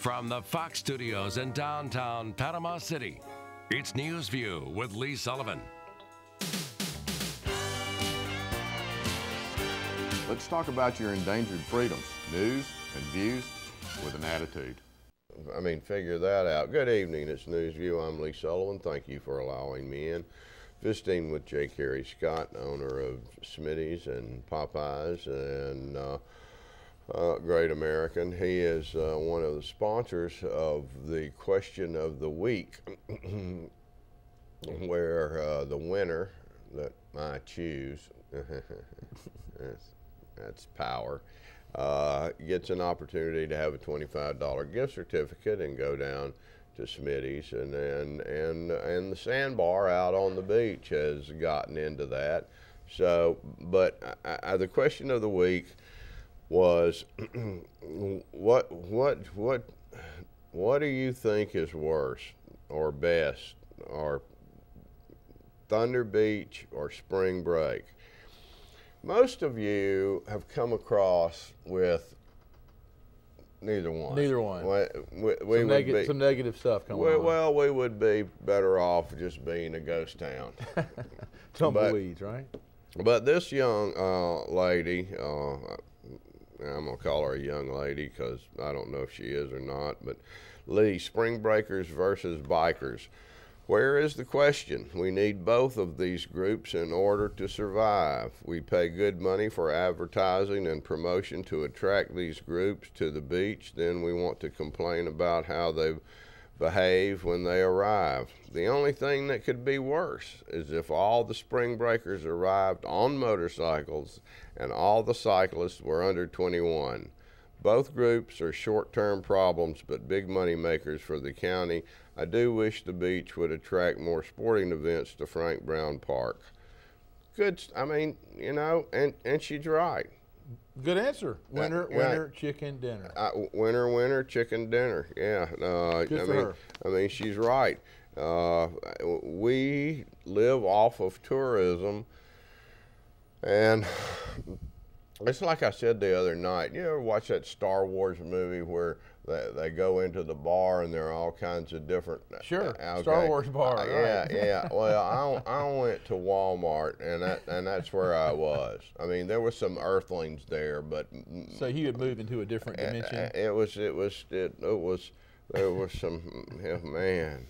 From the Fox Studios in downtown Panama City, it's News View with Lee Sullivan. Let's talk about your endangered freedoms. News and views with an attitude. I mean, figure that out. Good evening, it's News View. I'm Lee Sullivan. Thank you for allowing me in. Visiting with Carey Scott, owner of Smitty's and Popeyes and Great American. He is one of the sponsors of the Question of the Week, where the winner that I choose, that's power, gets an opportunity to have a $25 gift certificate and go down to Smitty's, and the sandbar out on the beach has gotten into that. So, but the question of the week was, what do you think is worse or best, or Thunder Beach or spring break? Most of you have come across with neither one. Neither one. Some negative stuff coming on. Well, we would be better off just being a ghost town. Tumbleweeds, right? But this young lady, I'm going to call her a young lady because I don't know if she is or not, but Lee, spring breakers versus bikers. Where is the question? We need both of these groups in order to survive. We pay good money for advertising and promotion to attract these groups to the beach. Then we want to complain about how they behave when they arrive. The only thing that could be worse is if all the spring breakers arrived on motorcycles and all the cyclists were under 21. Both groups are short-term problems, but big money makers for the county. I do wish the beach would attract more sporting events to Frank Brown Park. Good, I mean, you know, and she's right. Good answer. Winner, chicken dinner. Winner, chicken dinner. Yeah. Good for her. I mean, she's right. We live off of tourism, and it's like I said the other night. You ever watch that Star Wars movie where they go into the bar and there are all kinds of different... Sure, okay. Star Wars bar, right. Yeah. Well, I went to Walmart, and that's where I was. I mean, there were some earthlings there, but... So you had moved into a different dimension? There was some, man,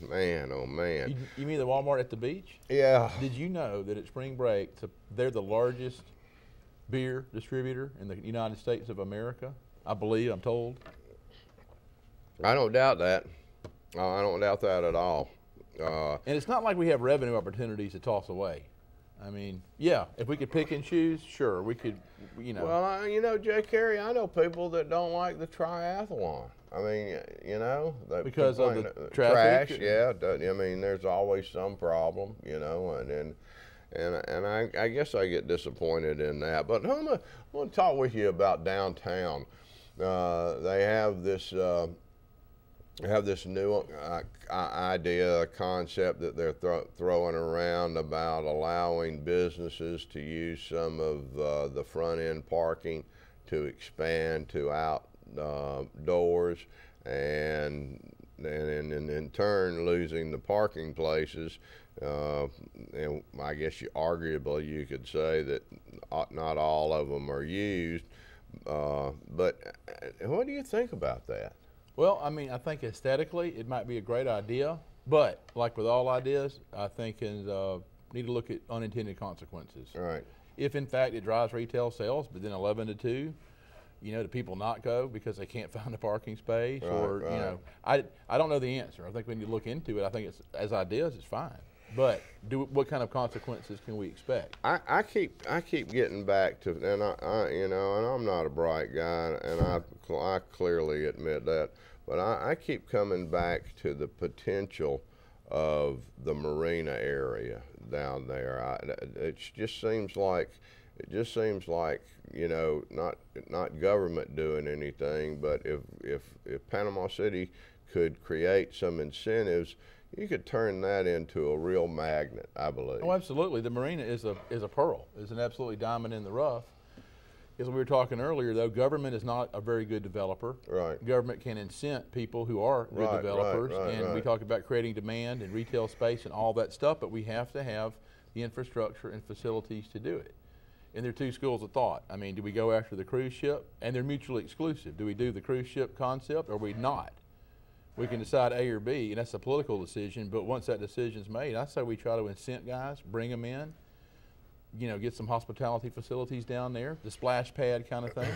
oh man. You mean the Walmart at the beach? Yeah. Did you know that at spring break, they're the largest beer distributor in the United States of America? I believe, I'm told. I don't doubt that. I don't doubt that at all. And it's not like we have revenue opportunities to toss away. I mean, yeah, if we could pick and choose, sure, we could, you know. Well, you know, Carey, I know people that don't like the triathlon. I mean, you know. Because of the traffic? Trash, yeah. I mean, there's always some problem, you know, and I guess I get disappointed in that. But I want to talk with you about downtown. They have this new idea, a concept that they're throwing around about allowing businesses to use some of the front end parking to expand to outdoors, and in turn losing the parking places. And I guess arguably you could say that not all of them are used. But what do you think about that? Well, I mean, I think aesthetically it might be a great idea, but like with all ideas, I think need to look at unintended consequences. Right. If in fact it drives retail sales, but then 11 to 2, you know, do people not go because they can't find a parking space? Right, or right. You know, I don't know the answer. I think we need to look into it. I think as ideas, it's fine. But what kind of consequences can we expect? I keep getting back to, and you know, and I'm not a bright guy, and I clearly admit that, but I keep coming back to the potential of the marina area down there. It just seems like, you know, not government doing anything, but if Panama City could create some incentives, you could turn that into a real magnet, I believe. Oh, absolutely. The marina is a pearl. It's an absolutely diamond in the rough. As we were talking earlier, though, government is not a very good developer. Right. Government can incent people who are good Right, developers, right, and we right. talk about creating demand and retail space and all that stuff, but we have to have the infrastructure and facilities to do it. And there are two schools of thought. I mean, do we go after the cruise ship? And they're mutually exclusive. Do we do the cruise ship concept or we not? We can decide A or B, and that's a political decision, but once that decision's made, I say we try to incent guys, bring them in, you know, get some hospitality facilities down there, the splash pad kind of thing.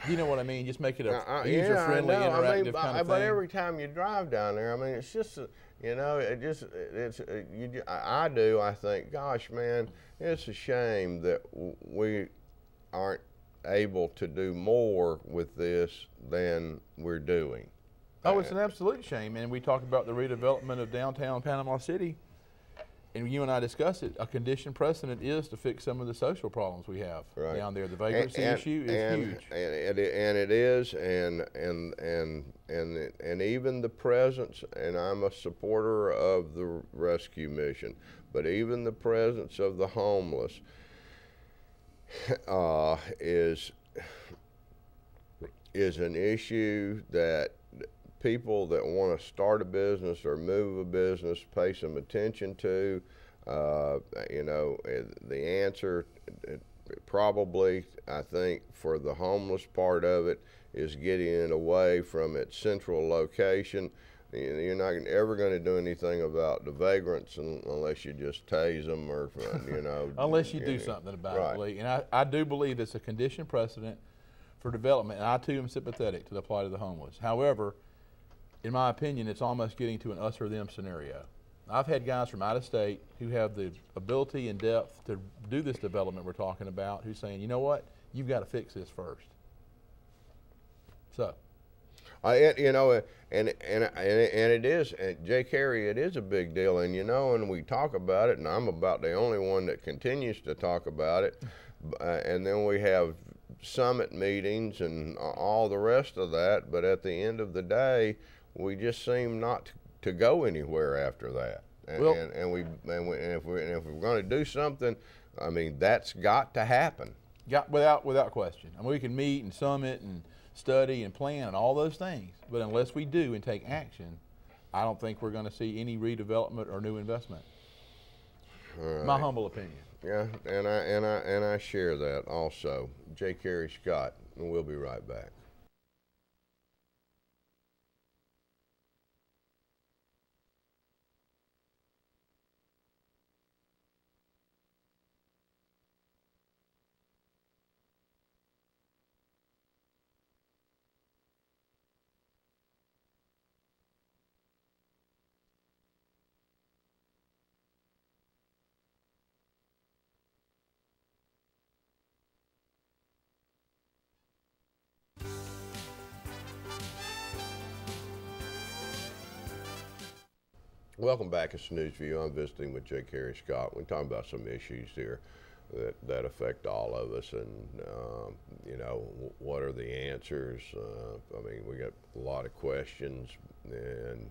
You know what I mean? Just make it a user-friendly, interactive kind of thing. But every time you drive down there, I mean, it's just, you know, I think, gosh, man, it's a shame that we aren't able to do more with this than we're doing. Oh, it's an absolute shame. And we talk about the redevelopment of downtown Panama City, and you and I discuss it. A condition precedent is to fix some of the social problems we have down there. The vagrancy issue is huge. And it is, and even the presence, and I'm a supporter of the rescue mission, but even the presence of the homeless is an issue that people that want to start a business or move a business pay some attention to. You know, the answer probably, I think, for the homeless part of it is getting it away from its central location. You're not ever going to do anything about the vagrants unless you just tase them or, you know. Unless you do something about it, Lee. And I do believe it's a condition precedent for development, and I too am sympathetic to the plight of the homeless. However, in my opinion, it's almost getting to an us or them scenario. I've had guys from out of state who have the ability and depth to do this development we're talking about who's saying, you know what, you've got to fix this first. So. You know, and it is, Jay Carey, it is a big deal, and you know, and we talk about it, and I'm about the only one that continues to talk about it, and then we have summit meetings and all the rest of that, but at the end of the day, we just seem not to go anywhere after that. And, well, and if we're going to do something, I mean, that's got to happen. Without question. I mean, we can meet and summit and study and plan and all those things, but unless we do and take action, I don't think we're going to see any redevelopment or new investment. Right. My humble opinion. Yeah, and I share that also. J. Carey Scott, and we'll be right back. Welcome back to Snooze View. I'm visiting with J. Carey Scott. We're talking about some issues here that affect all of us, and you know, what are the answers? I mean, we got a lot of questions, and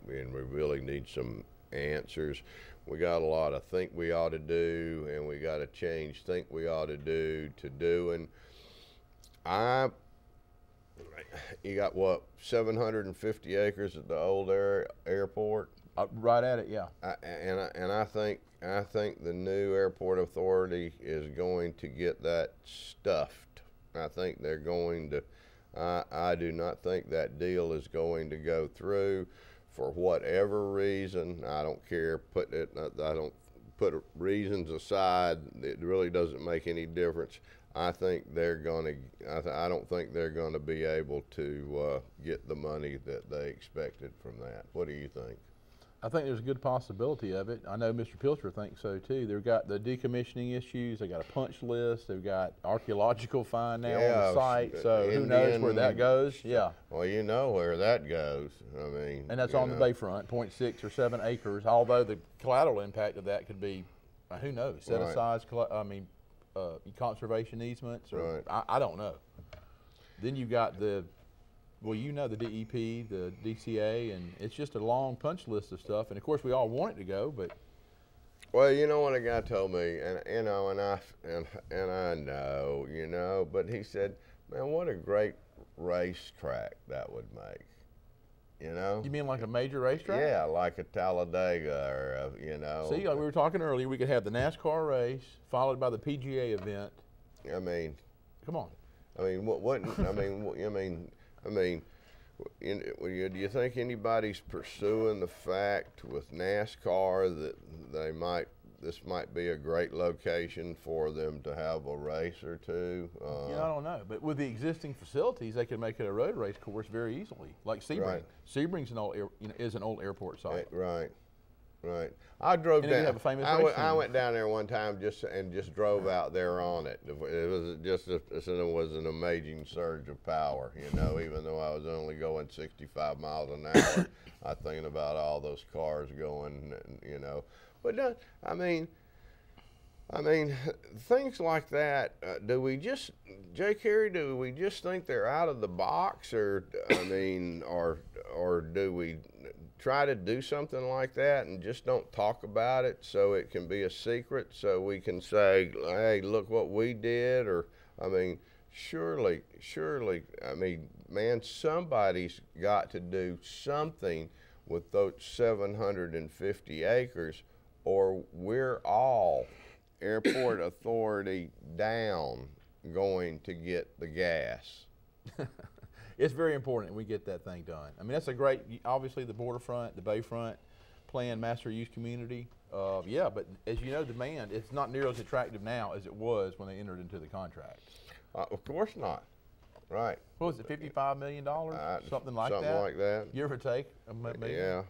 we really need some answers. We got a lot of think we ought to do, and we got to change think we ought to do to doing. You got what, 750 acres at the old airport? Right at it, yeah. And I think the new airport authority is going to get that stuffed. I think they're going to. I do not think that deal is going to go through for whatever reason. I don't care. I don't put reasons aside. It really doesn't make any difference. I think they're going to. I don't think they're going to be able to get the money that they expected from that. What do you think? I think there's a good possibility of it. I know Mr. Pilcher thinks so too. They've got the decommissioning issues. They got a punch list. They've got archaeological find now on the site. So who knows where that goes? Yeah. Well, you know where that goes. I mean. And that's on the bayfront, 0.6 or 7 acres. Although the collateral impact of that could be, who knows, set aside. I mean, conservation easements. Or, I don't know. Then you've got the. Well, you know, the DEP, the DCA, and it's just a long punch list of stuff. And of course, we all want it to go, but Well, you know what a guy told me, and you know, and I know, you know, but he said, "Man, what a great racetrack that would make." You know? You mean like a major racetrack? Yeah, like a Talladega or you know. See, like we were talking earlier, we could have the NASCAR race followed by the PGA event. I mean, come on. I mean, what? I mean, do you think anybody's pursuing the fact with NASCAR that this might be a great location for them to have a race or two? I don't know. But with the existing facilities, they could make it a road race course very easily, like Sebring. Right. Sebring's is an old airport site. Right. Right. I drove down. Have a famous I went down there one time just drove out there on it. It was it was an amazing surge of power, you know. Even though I was only going 65 miles an hour, I thinking about all those cars going, you know. But I mean, things like that. Do we just, Carey? Do we just think they're out of the box, or I mean, or do we try to do something like that and just don't talk about it so it can be a secret, so we can say, hey, look what we did? Or I mean, surely, I mean, man, somebody's got to do something with those 750 acres, or we're all airport authority down going to get the gas. It's very important we get that thing done. I mean, that's a great, obviously the borderfront, the bayfront, planned master use community. Yeah, but as you know, demand, it's not nearly as attractive now as it was when they entered into the contract. Of course not. Right. What was it, $55 million? Something like that? Something like that. Give or take? Maybe? Yeah.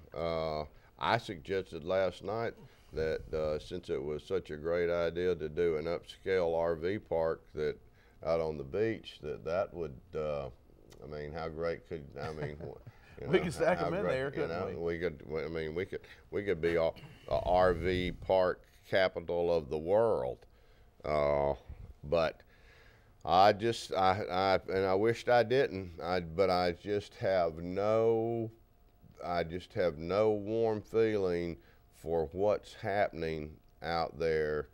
I suggested last night that since it was such a great idea to do an upscale RV park that out on the beach, that would, I mean, how great could, I mean, you know, we could stack them in there, couldn't we? We could, I mean, we could be a RV park capital of the world. But I wished I didn't, but I just have no warm feeling for what's happening out there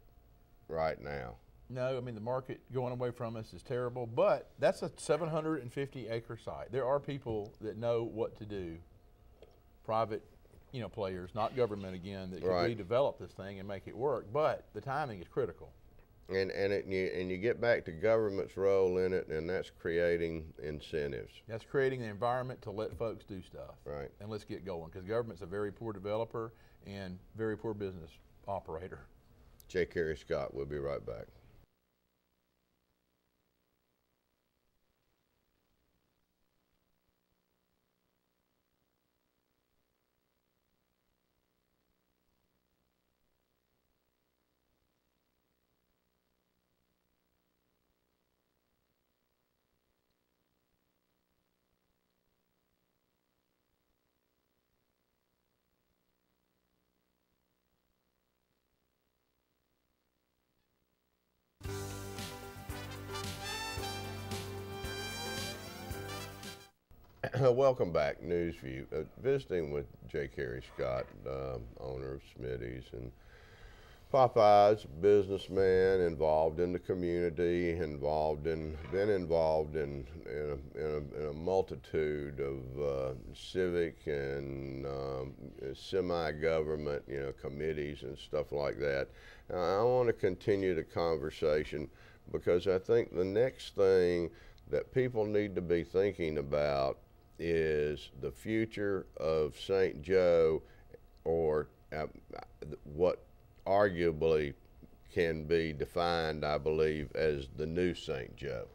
right now. No, I mean, the market going away from us is terrible, but that's a 750-acre site. There are people that know what to do, private, you know, players, not government again, that can redevelop this thing and make it work, but the timing is critical. And you get back to government's role in it, and that's creating incentives. That's creating the environment to let folks do stuff. Right. And let's get going, because government's a very poor developer and very poor business operator. Carey Scott, we'll be right back. Welcome back, Newsview. Visiting with Carey Scott, owner of Smitty's and Popeyes, businessman, involved in the community, been involved in a multitude of civic and semi-government, you know, committees and stuff like that. I want to continue the conversation because I think the next thing that people need to be thinking about is the future of St. Joe, or what arguably can be defined, I believe, as the new St. Joe.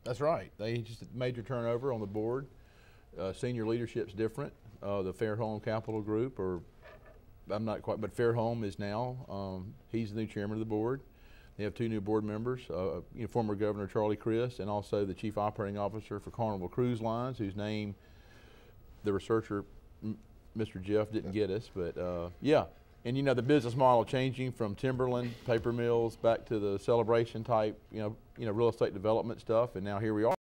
That's right. They just major turnover on the board. Senior leadership's different. The Fairholm Capital Group, or I'm not quite, but Fairholm is now, he's the new chairman of the board. They have two new board members, you know, former Governor Charlie Crist, and also the chief operating officer for Carnival Cruise Lines, whose name the researcher, Mr. Jeff, didn't get us, but yeah. And you know, the business model changing from timberland, paper mills, back to the celebration type, you know, real estate development stuff, and now here we are.